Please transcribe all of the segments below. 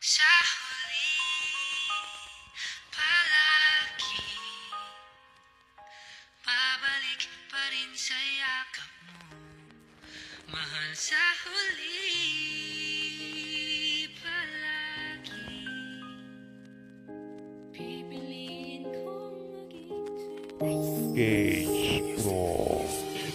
Sa huli, palagi babalik pa rin sa yakap mo. Mahal, sa huli, palagi pipiliin kong maging Gage Pro.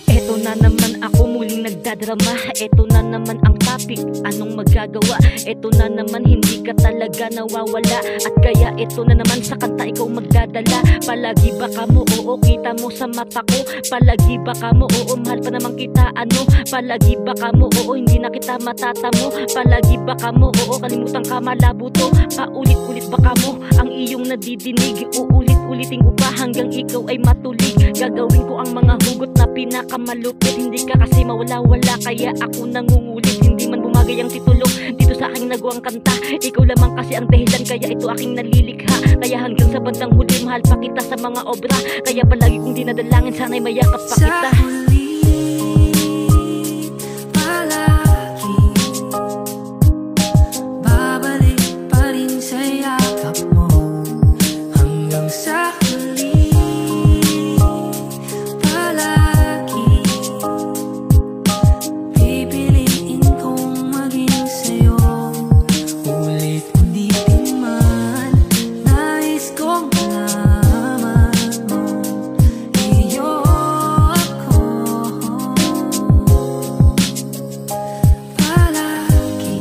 Eto na naman ako muling nagdadrama. Eto na naman ang topic, anong magagawa? Eto na naman, hindi ka talaga nawawala. At kaya eto na naman, sa kanta ikaw magdadala. Palagi ba ka mo, oo, kita mo sa mata ko. Palagi ba ka mo, oo, mahal pa naman kita, ano? Palagi ba ka mo, oo, hindi na kita matatamo. Palagi ba ka mo, oo, kalimutan ka, malabo to. Paulit-ulit ba ka mo, ang iyong nadidinig? Uulit-ulitin ko pa hanggang ikaw ay matulig. Gagawin ko ang mga hugot na pinakamalupit. Hindi ka kasi mawala-wala, kaya ako nangungulit. Hindi man bumagay ang titulo dito sa aking nagawang kanta. Ikaw lamang kasi ang dahilan, kaya ito aking nalilikha. Kaya hanggang sa bandang huli, mahal pa kita sa mga obra. Kaya palagi kong dinadalangin, sana'y mayakap pa kita. sa huli, palagi babalik pa rin sa yakap mo. Hanggang sa huli, palagi pipiliin kong maging sa'yo. Ulit-ulitin man, nais kong malaman mo, iyo ako. Palagi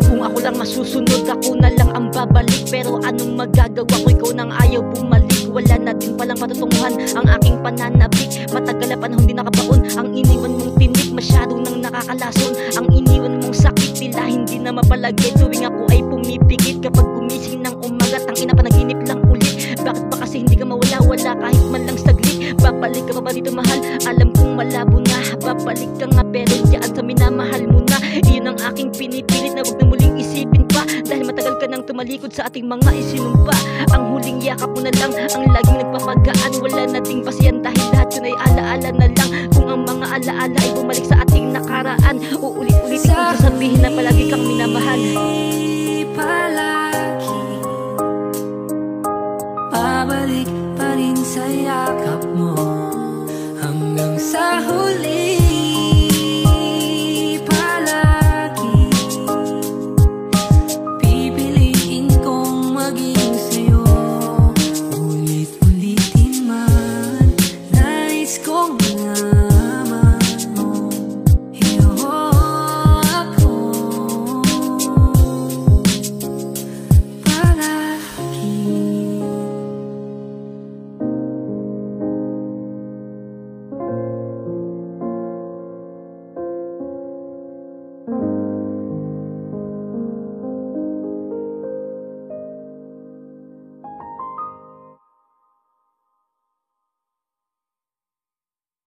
Kung ako lang masusunod, ako na lang ang babalik. Pero anong magagawa ko, ikaw nang ayaw bumalik. Wala na din palang patutunguhan ang aking pananabik. Matagal na panahon din nakabaon ang iniwan mong tinik. Masyado nang nakakalason ang iniwan mong sakit. Tila hindi na mapalagi tuwing ako ay pumipigit. Kapag gumising ng umaga, tangina panaginip lang ulit. Bakit ba kasi hindi ka mawala-wala kahit man lang saglit? Babalik ka pa ba dito, mahal? Alam kong malabo na. Babalik ka nga pero diyan sa minamahal mo na. Iyon ang aking pinipilit na wag na muling isipin pa. Dahil matagal ka nang tumalikod sa ating mga isinumpa. Ang huling yakap mo na lang ang laging nagpapagaan. Wala nating pasiyan dahil lahat yun ay alaala na lang. Kung ang mga alaala ay bumalik sa ating nakaraan, uulit-ulitin kong sasabihin na palagi kang minamahal. palagi babalik pa rin sa yakap mo. Hanggang sa huli,